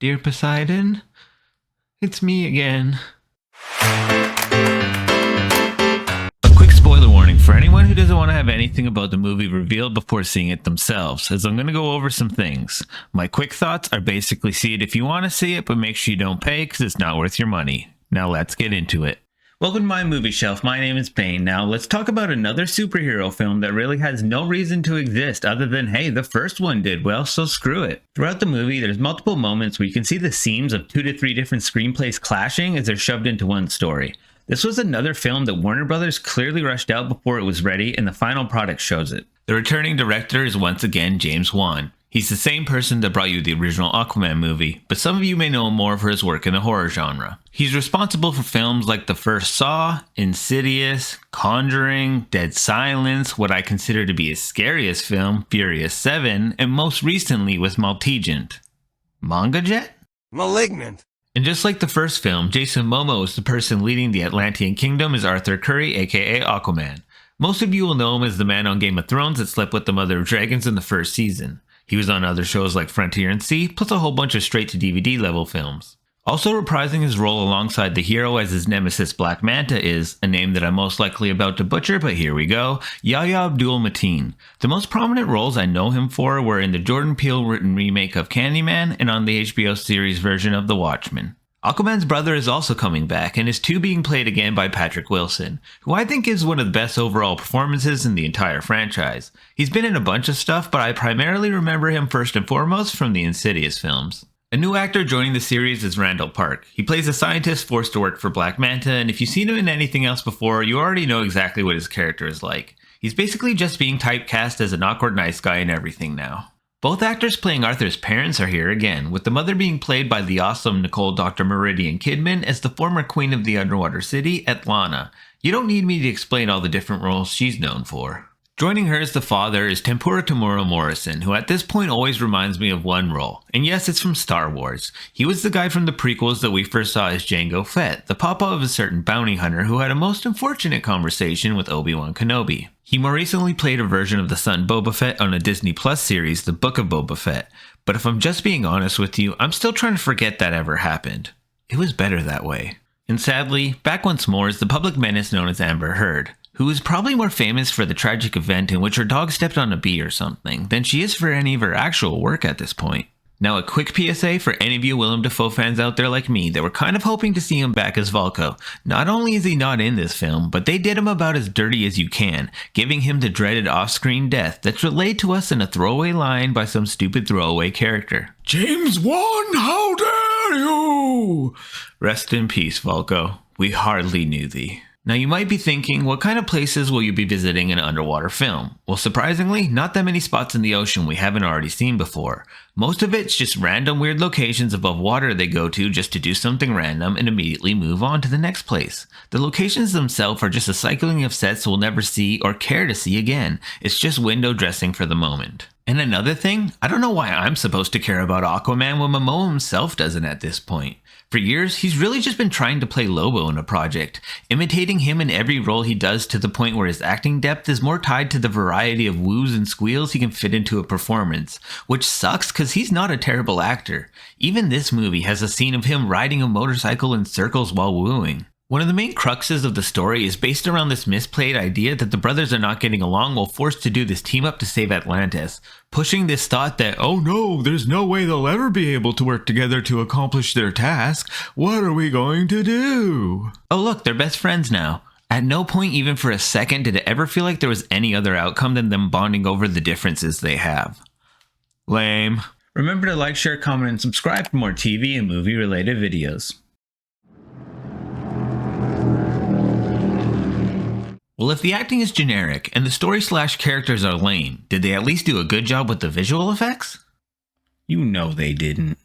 Dear Poseidon, it's me again. A quick spoiler warning for anyone who doesn't want to have anything about the movie revealed before seeing it themselves, as I'm going to go over some things. My quick thoughts are basically see it if you want to see it, but make sure you don't pay because it's not worth your money. Now let's get into it. Welcome to my movie shelf. My name is Bane. Now let's talk about another superhero film that really has no reason to exist other than, hey, the first one did well, so screw it. Throughout the movie, there's multiple moments where you can see the seams of 2 to 3 different screenplays clashing as they're shoved into one story. This was another film that Warner Brothers clearly rushed out before it was ready, and the final product shows it. The returning director is once again James Wan. He's the same person that brought you the original Aquaman movie, but some of you may know him more for his work in the horror genre. He's responsible for films like the first Saw, Insidious, Conjuring, Dead Silence, what I consider to be his scariest film, Furious 7, and most recently with Maltegent. Manga Jet? Malignant. And just like the first film, Jason Momoa is the person leading the Atlantean Kingdom as Arthur Curry, aka Aquaman. Most of you will know him as the man on Game of Thrones that slept with the Mother of Dragons in the first season. He was on other shows like Frontier and Sea, plus a whole bunch of straight-to-DVD level films. Also reprising his role alongside the hero as his nemesis Black Manta is, a name that I'm most likely about to butcher, but here we go, Yahya Abdul-Mateen. The most prominent roles I know him for were in the Jordan Peele written remake of Candyman and on the HBO series version of The Watchmen. Aquaman's brother is also coming back, and is being played again by Patrick Wilson, who I think gives one of the best overall performances in the entire franchise. He's been in a bunch of stuff, but I primarily remember him first and foremost from the Insidious films. A new actor joining the series is Randall Park. He plays a scientist forced to work for Black Manta, and if you've seen him in anything else before, you already know exactly what his character is like. He's basically just being typecast as an awkward nice guy and everything now. Both actors playing Arthur's parents are here again, with the mother being played by the awesome Nicole Dr. Meridian Kidman as the former queen of the underwater city, Atlanta. You don't need me to explain all the different roles she's known for. Joining her as the father is Tempura Tamura Morrison, who at this point always reminds me of one role. And yes, it's from Star Wars. He was the guy from the prequels that we first saw as Jango Fett, the papa of a certain bounty hunter who had a most unfortunate conversation with Obi-Wan Kenobi. He more recently played a version of the son Boba Fett on a Disney Plus series, The Book of Boba Fett. But if I'm just being honest with you, I'm still trying to forget that ever happened. It was better that way. And sadly, back once more is the public menace known as Amber Heard, who is probably more famous for the tragic event in which her dog stepped on a bee or something than she is for any of her actual work at this point. Now a quick PSA for any of you Willem Dafoe fans out there like me that were kind of hoping to see him back as Vulko. Not only is he not in this film, but they did him about as dirty as you can, giving him the dreaded off-screen death that's relayed to us in a throwaway line by some stupid throwaway character. James Wan, how dare you! Rest in peace, Vulko. We hardly knew thee. Now you might be thinking, what kind of places will you be visiting in an underwater film? Well, surprisingly, not that many spots in the ocean we haven't already seen before. Most of it's just random weird locations above water they go to just to do something random and immediately move on to the next place. The locations themselves are just a cycling of sets we'll never see or care to see again. It's just window dressing for the moment. And another thing, I don't know why I'm supposed to care about Aquaman when Momoa himself doesn't at this point. For years, he's really just been trying to play Lobo in a project, imitating him in every role he does to the point where his acting depth is more tied to the variety of woos and squeals he can fit into a performance, which sucks because he's not a terrible actor. Even this movie has a scene of him riding a motorcycle in circles while wooing. One of the main cruxes of the story is based around this misplayed idea that the brothers are not getting along while forced to do this team up to save Atlantis, pushing this thought that, oh no, there's no way they'll ever be able to work together to accomplish their task. What are we going to do? Oh look, they're best friends now. At no point even for a second did it ever feel like there was any other outcome than them bonding over the differences they have. Lame. Remember to like, share, comment, and subscribe for more TV and movie related videos. Well, if the acting is generic and the story/characters are lame, did they at least do a good job with the visual effects? You know they didn't.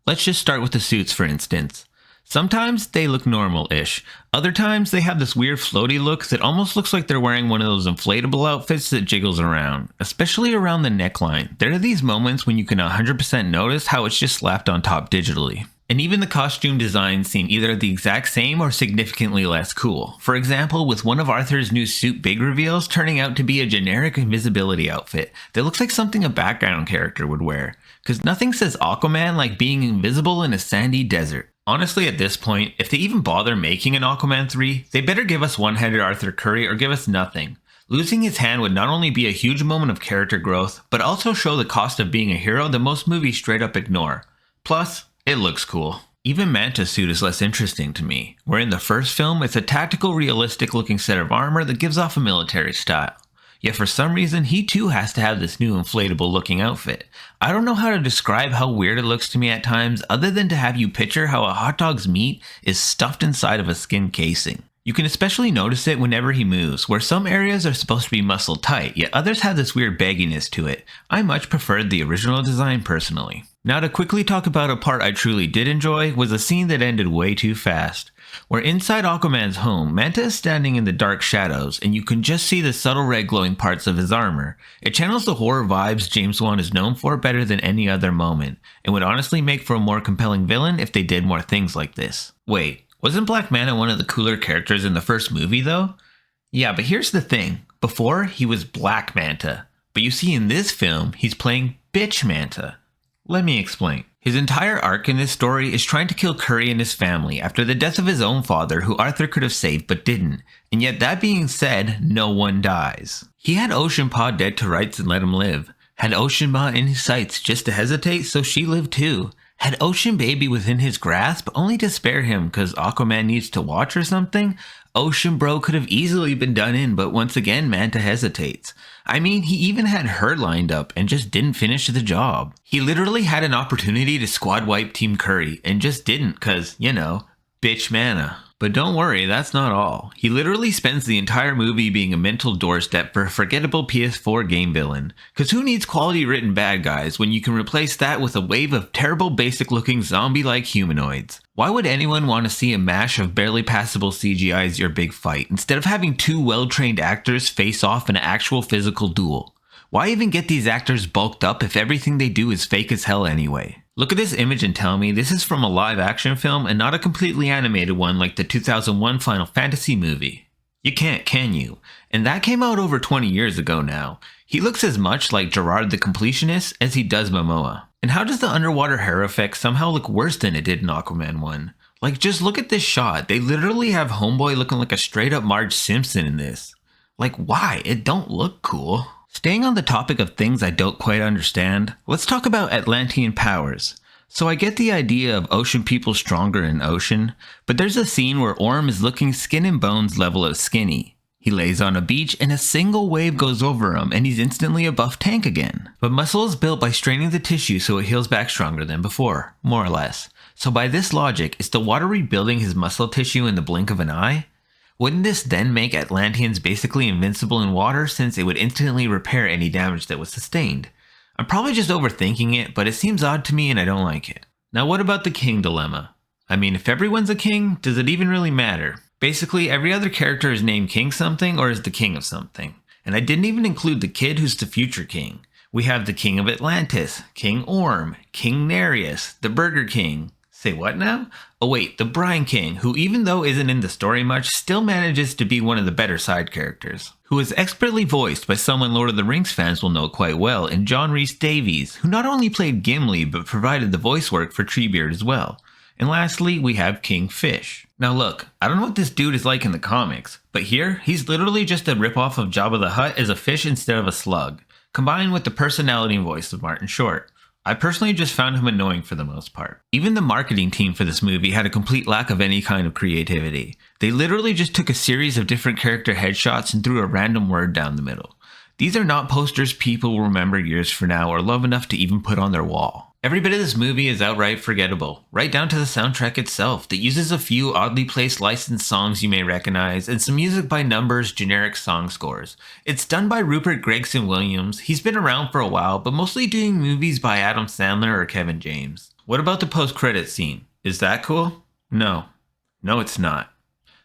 Let's just start with the suits, for instance. Sometimes they look normal-ish. Other times they have this weird floaty look that almost looks like they're wearing one of those inflatable outfits that jiggles around, especially around the neckline. There are these moments when you can 100% notice how it's just slapped on top digitally. And even the costume designs seem either the exact same or significantly less cool. For example, with one of Arthur's new suit big reveals turning out to be a generic invisibility outfit that looks like something a background character would wear. Cause nothing says Aquaman like being invisible in a sandy desert. Honestly, at this point, if they even bother making an Aquaman 3, they better give us one-headed Arthur Curry or give us nothing. Losing his hand would not only be a huge moment of character growth, but also show the cost of being a hero that most movies straight up ignore. Plus, it looks cool. Even Manta's suit is less interesting to me, where in the first film, it's a tactical, realistic looking set of armor that gives off a military style. Yet for some reason, he too has to have this new inflatable looking outfit. I don't know how to describe how weird it looks to me at times, other than to have you picture how a hot dog's meat is stuffed inside of a skin casing. You can especially notice it whenever he moves, where some areas are supposed to be muscle tight, yet others have this weird bagginess to it. I much preferred the original design personally. Now to quickly talk about a part I truly did enjoy was a scene that ended way too fast. Where inside Aquaman's home, Manta is standing in the dark shadows, and you can just see the subtle red glowing parts of his armor. It channels the horror vibes James Wan is known for better than any other moment, and would honestly make for a more compelling villain if they did more things like this. Wait, wasn't Black Manta one of the cooler characters in the first movie though? Yeah, but here's the thing. Before, he was Black Manta. But you see in this film, he's playing Bitch Manta. Let me explain. His entire arc in this story is trying to kill Curry and his family after the death of his own father, who Arthur could have saved but didn't. And yet that being said, no one dies. He had Ocean Pa dead to rights and let him live. Had Ocean Ma in his sights just to hesitate, so she lived too. Had Ocean Baby within his grasp only to spare him cause Aquaman needs to watch or something? Ocean Bro could have easily been done in, but once again Manta hesitates. I mean, he even had her lined up and just didn't finish the job. He literally had an opportunity to squad wipe Team Curry and just didn't cause, you know, bitch Manta. But don't worry, that's not all. He literally spends the entire movie being a mental doorstep for a forgettable PS4 game villain. Cause who needs quality written bad guys when you can replace that with a wave of terrible basic looking zombie-like humanoids? Why would anyone want to see a mash of barely passable CGI as your big fight, instead of having two well-trained actors face off in an actual physical duel? Why even get these actors bulked up if everything they do is fake as hell anyway? Look at this image and tell me this is from a live action film and not a completely animated one like the 2001 Final Fantasy movie. You can't, can you? And that came out over 20 years ago now. He looks as much like Gerard the Completionist as he does Momoa. And how does the underwater hair effect somehow look worse than it did in Aquaman 1? Like, just look at this shot. They literally have Homeboy looking like a straight up Marge Simpson in this. Like, why? It don't look cool. Staying on the topic of things I don't quite understand, let's talk about Atlantean Powers. So I get the idea of ocean people stronger in ocean, but there's a scene where Orm is looking skin and bones level of skinny. He lays on a beach and a single wave goes over him and he's instantly a buff tank again. But muscle is built by straining the tissue so it heals back stronger than before, more or less. So by this logic, is the water rebuilding his muscle tissue in the blink of an eye? Wouldn't this then make Atlanteans basically invincible in water since it would instantly repair any damage that was sustained? I'm probably just overthinking it, but it seems odd to me and I don't like it. Now what about the king dilemma? I mean, if everyone's a king, does it even really matter? Basically, every other character is named King something or is the king of something. And I didn't even include the kid who's the future king. We have the king of Atlantis, King Orm, King Nereus, the Burger King. Say what now? Oh wait, the Brine King, who even though isn't in the story much, still manages to be one of the better side characters. Who is expertly voiced by someone Lord of the Rings fans will know quite well in John Rhys Davies, who not only played Gimli but provided the voice work for Treebeard as well. And lastly, we have King Fish. Now look, I don't know what this dude is like in the comics, but here, he's literally just a ripoff of Jabba the Hutt as a fish instead of a slug, combined with the personality and voice of Martin Short. I personally just found him annoying for the most part. Even the marketing team for this movie had a complete lack of any kind of creativity. They literally just took a series of different character headshots and threw a random word down the middle. These are not posters people will remember years from now or love enough to even put on their wall. Every bit of this movie is outright forgettable, right down to the soundtrack itself that uses a few oddly placed licensed songs you may recognize and some music by Numbers generic song scores. It's done by Rupert Gregson Williams. He's been around for a while, but mostly doing movies by Adam Sandler or Kevin James. What about the post-credit scene? Is that cool? No. No, it's not.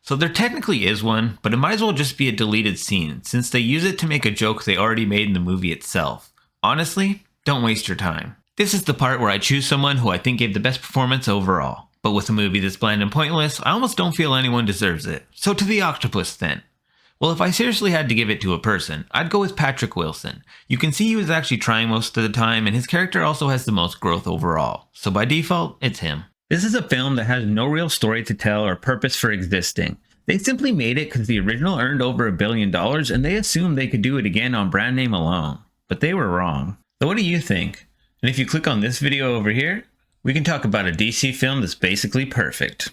So there technically is one, but it might as well just be a deleted scene since they use it to make a joke they already made in the movie itself. Honestly, don't waste your time. This is the part where I choose someone who I think gave the best performance overall. But with a movie this bland and pointless, I almost don't feel anyone deserves it. So to the octopus then. Well, if I seriously had to give it to a person, I'd go with Patrick Wilson. You can see he was actually trying most of the time, and his character also has the most growth overall. So by default, it's him. This is a film that has no real story to tell or purpose for existing. They simply made it because the original earned over $1 billion and they assumed they could do it again on brand name alone. But they were wrong. So what do you think? And if you click on this video over here, we can talk about a DC film that's basically perfect.